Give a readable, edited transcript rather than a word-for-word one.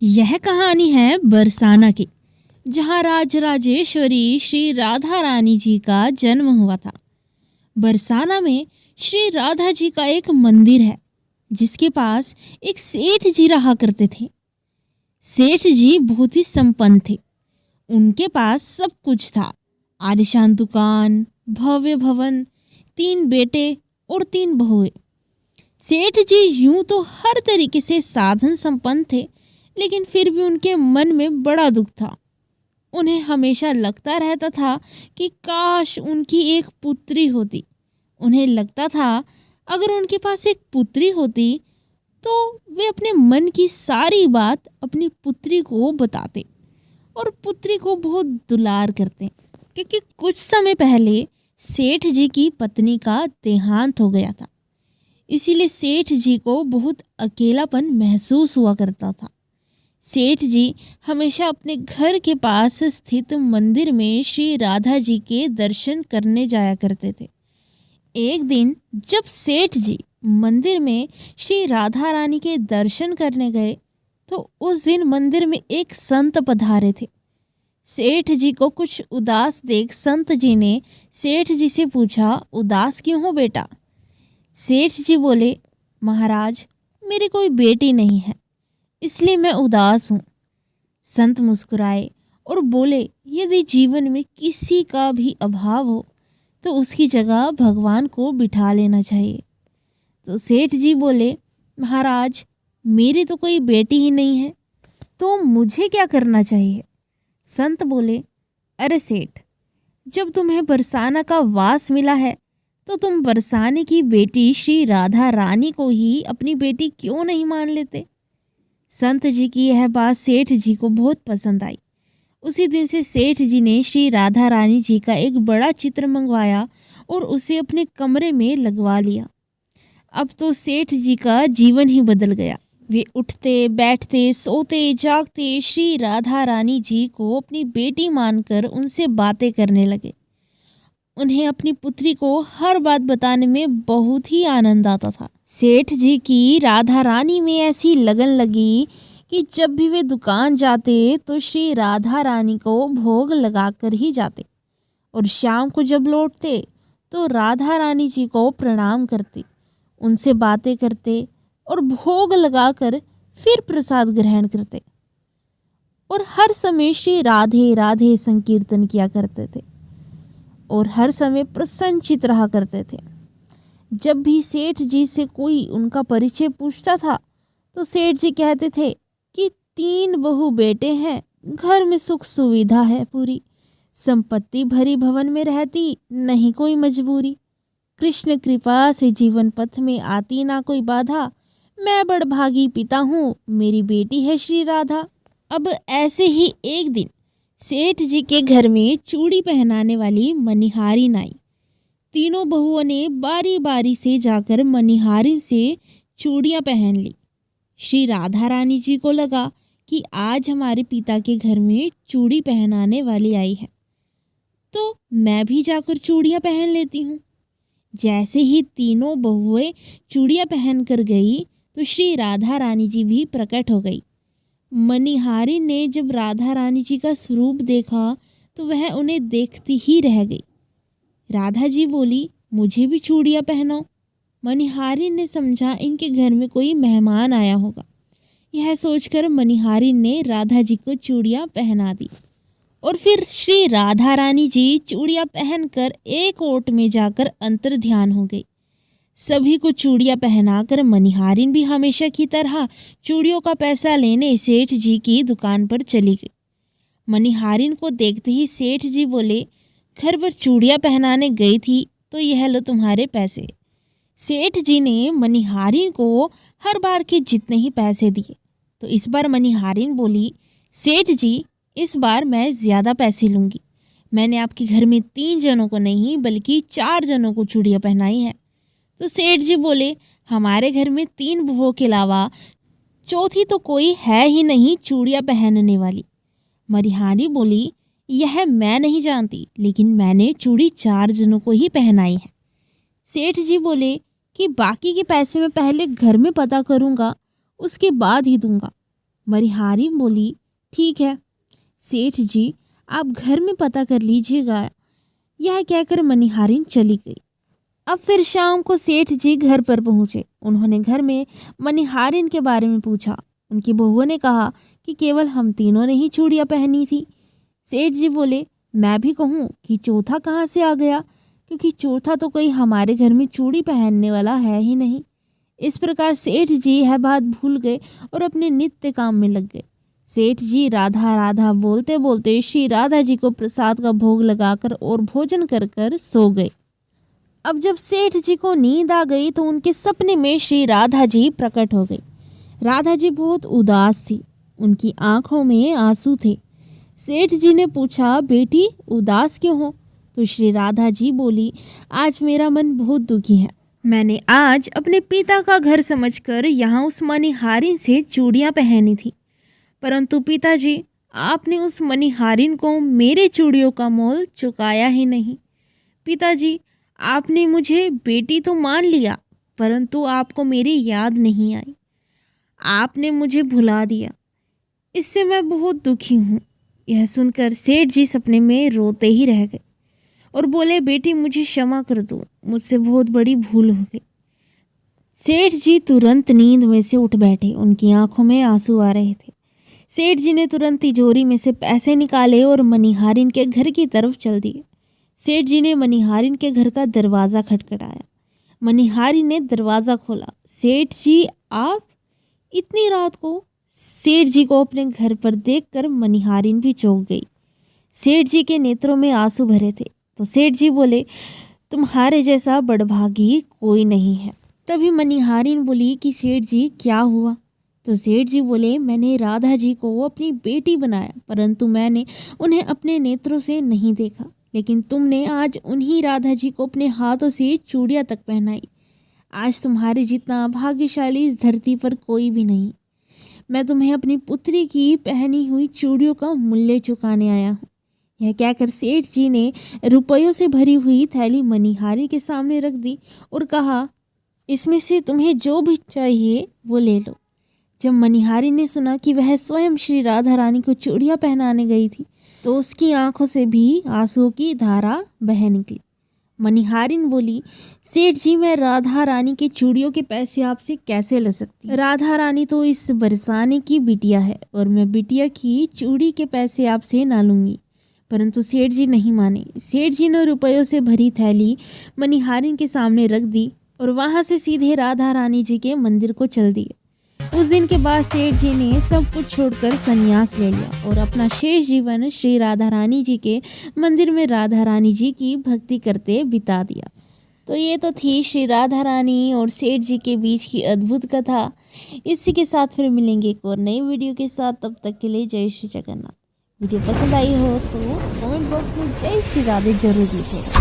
यह कहानी है बरसाना की, जहाँ राजराजेश्वरी श्री राधा रानी जी का जन्म हुआ था। बरसाना में श्री राधा जी का एक मंदिर है, जिसके पास एक सेठ जी रहा करते थे। सेठ जी बहुत ही संपन्न थे। उनके पास सब कुछ था। आलीशान दुकान, भव्य भवन, 3 बेटे और 3 बहुएं। सेठ जी यूं तो हर तरीके से साधन संपन्न थे, लेकिन फिर भी उनके मन में बड़ा दुख था। उन्हें हमेशा लगता रहता था कि काश उनकी एक पुत्री होती। उन्हें लगता था अगर उनके पास एक पुत्री होती तो वे अपने मन की सारी बात अपनी पुत्री को बताते और पुत्री को बहुत दुलार करते, क्योंकि कुछ समय पहले सेठ जी की पत्नी का देहांत हो गया था। इसीलिए सेठ जी को बहुत अकेलापन महसूस हुआ करता था। सेठ जी हमेशा अपने घर के पास स्थित मंदिर में श्री राधा जी के दर्शन करने जाया करते थे। एक दिन जब सेठ जी मंदिर में श्री राधा रानी के दर्शन करने गए, तो उस दिन मंदिर में एक संत पधारे थे। सेठ जी को कुछ उदास देख संत जी ने सेठ जी से पूछा, उदास क्यों हो बेटा? सेठ जी बोले, महाराज, मेरी कोई बेटी नहीं है, इसलिए मैं उदास हूँ। संत मुस्कुराए और बोले, यदि जीवन में किसी का भी अभाव हो तो उसकी जगह भगवान को बिठा लेना चाहिए। तो सेठ जी बोले, महाराज, मेरी तो कोई बेटी ही नहीं है, तो मुझे क्या करना चाहिए? संत बोले, अरे सेठ, जब तुम्हें बरसाना का वास मिला है तो तुम बरसाने की बेटी श्री राधा रानी को ही अपनी बेटी क्यों नहीं मान लेते? संत जी की यह बात सेठ जी को बहुत पसंद आई। उसी दिन से सेठ जी ने श्री राधा रानी जी का एक बड़ा चित्र मंगवाया और उसे अपने कमरे में लगवा लिया। अब तो सेठ जी का जीवन ही बदल गया। वे उठते बैठते सोते जागते श्री राधा रानी जी को अपनी बेटी मानकर उनसे बातें करने लगे। उन्हें अपनी पुत्री को हर बात बताने में बहुत ही आनंद आता था। सेठ जी की राधा रानी में ऐसी लगन लगी कि जब भी वे दुकान जाते तो श्री राधा रानी को भोग लगाकर ही जाते, और शाम को जब लौटते तो राधा रानी जी को प्रणाम करते, उनसे बातें करते और भोग लगाकर फिर प्रसाद ग्रहण करते, और हर समय श्री राधे राधे संकीर्तन किया करते थे और हर समय प्रसन्नचित रहा करते थे। जब भी सेठ जी से कोई उनका परिचय पूछता था तो सेठ जी कहते थे कि 3 बहु बेटे हैं, घर में सुख सुविधा है पूरी, संपत्ति भरी भवन में रहती, नहीं कोई मजबूरी, कृष्ण कृपा से जीवन पथ में आती ना कोई बाधा, मैं बड़भागी पिता हूँ, मेरी बेटी है श्री राधा। अब ऐसे ही एक दिन सेठ जी के घर में चूड़ी पहनाने वाली मनिहारिन आई। 3 बहुओं ने बारी बारी से जाकर मनिहारिन से चूड़ियां पहन ली। श्री राधा रानी जी को लगा कि आज हमारे पिता के घर में चूड़ी पहनाने वाली आई है, तो मैं भी जाकर चूड़ियां पहन लेती हूँ। जैसे ही 3 बहुएं चूड़ियां पहन कर गई तो श्री राधा रानी जी भी प्रकट हो गई। मनिहारिन ने जब राधा रानी जी का स्वरूप देखा तो वह उन्हें देखती ही रह गई। राधा जी बोली, मुझे भी चूड़ियां पहनाओ। मनिहारिन ने समझा इनके घर में कोई मेहमान आया होगा। यह सोचकर मनिहारिन ने राधा जी को चूड़ियां पहना दी, और फिर श्री राधा रानी जी चूड़ियां पहनकर एक ओट में जाकर अंतर ध्यान हो गई। सभी को चूड़ियां पहनाकर मनिहारिन भी हमेशा की तरह चूड़ियों का पैसा लेने सेठ जी की दुकान पर चली गई। मनिहारिन को देखते ही सेठ जी बोले, घर पर चूड़ियां पहनाने गई थी तो यह लो तुम्हारे पैसे। सेठ जी ने मनिहारिन को हर बार के जितने ही पैसे दिए, तो इस बार मनिहारिन बोली, सेठ जी, इस बार मैं ज़्यादा पैसे लूँगी। मैंने आपके घर में 3 जनों को नहीं बल्कि 4 जनों को चूड़ियाँ पहनाई हैं। तो सेठ जी बोले, हमारे घर में 3 बहुओं के अलावा चौथी तो कोई है ही नहीं चूड़ियाँ पहनने वाली। मनिहारिन बोली, यह मैं नहीं जानती, लेकिन मैंने चूड़ी 4 जनों को ही पहनाई है। सेठ जी बोले कि बाकी के पैसे मैं पहले घर में पता करूँगा, उसके बाद ही दूंगा। मनिहारिन बोली, ठीक है सेठ जी, आप घर में पता कर लीजिएगा। यह कहकर मनिहारिन चली गई। अब फिर शाम को सेठ जी घर पर पहुंचे। उन्होंने घर में मनिहारिन के बारे में पूछा। उनकी बहुओं ने कहा कि केवल हम तीनों ने ही चूड़ियाँ पहनी थी। सेठ जी बोले, मैं भी कहूँ कि चौथा कहाँ से आ गया, क्योंकि चौथा तो कोई हमारे घर में चूड़ी पहनने वाला है ही नहीं। इस प्रकार सेठ जी यह बात भूल गए और अपने नित्य काम में लग गए। सेठ जी राधा राधा बोलते बोलते श्री राधा जी को प्रसाद का भोग लगाकर और भोजन कर कर सो गए। अब जब सेठ जी को नींद आ गई तो उनके सपने में श्री राधा जी प्रकट हो गई। राधा जी बहुत उदास थी, उनकी आंखों में आंसू थे। सेठ जी ने पूछा, बेटी उदास क्यों हो? तो श्री राधा जी बोली, आज मेरा मन बहुत दुखी है। मैंने आज अपने पिता का घर समझकर यहाँ उस मनिहारिन से चूड़ियाँ पहनी थी, परंतु पिताजी आपने उस मनिहारिन को मेरे चूड़ियों का मोल चुकाया ही नहीं। पिताजी आपने मुझे बेटी तो मान लिया, परंतु आपको मेरी याद नहीं आई, आपने मुझे भुला दिया। इससे मैं बहुत दुखी हूँ। यह सुनकर सेठ जी सपने में रोते ही रह गए और बोले, बेटी मुझे क्षमा कर दो, मुझसे बहुत बड़ी भूल हो गई। सेठ जी तुरंत नींद में से उठ बैठे, उनकी आंखों में आंसू आ रहे थे। सेठ जी ने तुरंत तिजोरी में से पैसे निकाले और मनिहारिन के घर की तरफ चल दिए। सेठ जी ने मनिहारिन के घर का दरवाज़ा खटखटाया। मनिहारिन ने दरवाज़ा खोला। सेठ जी आप इतनी रात को? सेठ जी को अपने घर पर देखकर मनिहारिन भी चौंक गई। सेठ जी के नेत्रों में आंसू भरे थे। तो सेठ जी बोले, तुम्हारे जैसा बड़भागी कोई नहीं है। तभी मनिहारिन बोली कि सेठ जी क्या हुआ? तो सेठ जी बोले, मैंने राधा जी को अपनी बेटी बनाया, परंतु मैंने उन्हें अपने नेत्रों से नहीं देखा, लेकिन तुमने आज उन्हीं राधा जी को अपने हाथों से चूड़ियाँ तक पहनाई। आज तुम्हारे जितना भाग्यशाली इस धरती पर कोई भी नहीं। मैं तुम्हें अपनी पुत्री की पहनी हुई चूड़ियों का मूल्य चुकाने आया हूँ। यह कहकर सेठ जी ने रुपयों से भरी हुई थैली मनिहारिन के सामने रख दी और कहा, इसमें से तुम्हें जो भी चाहिए वो ले लो। जब मनिहारिन ने सुना कि वह स्वयं श्री राधा रानी को चूड़ियाँ पहनाने गई थी तो उसकी आंखों से भी आंसुओं की धारा बह निकली। मनिहारिन बोली, सेठ जी मैं राधा रानी के चूड़ियों के पैसे आपसे कैसे ले सकती? राधा रानी तो इस बरसाने की बिटिया है और मैं बिटिया की चूड़ी के पैसे आपसे ना लूँगी। परंतु सेठ जी नहीं माने। सेठ जी ने रुपयों से भरी थैली मनिहारिन के सामने रख दी और वहाँ से सीधे राधा रानी जी के मंदिर को चल दिए। उस दिन के बाद सेठ जी ने सब कुछ छोड़कर संन्यास ले लिया और अपना शेष जीवन श्री राधा रानी जी के मंदिर में राधा रानी जी की भक्ति करते बिता दिया। तो ये तो थी श्री राधा रानी और सेठ जी के बीच की अद्भुत कथा। इसी के साथ फिर मिलेंगे एक और नई वीडियो के साथ। तब तक के लिए जय श्री जगन्नाथ। वीडियो पसंद आई हो तो कमेंट बॉक्स में जय श्री राधे जरूर लिखें।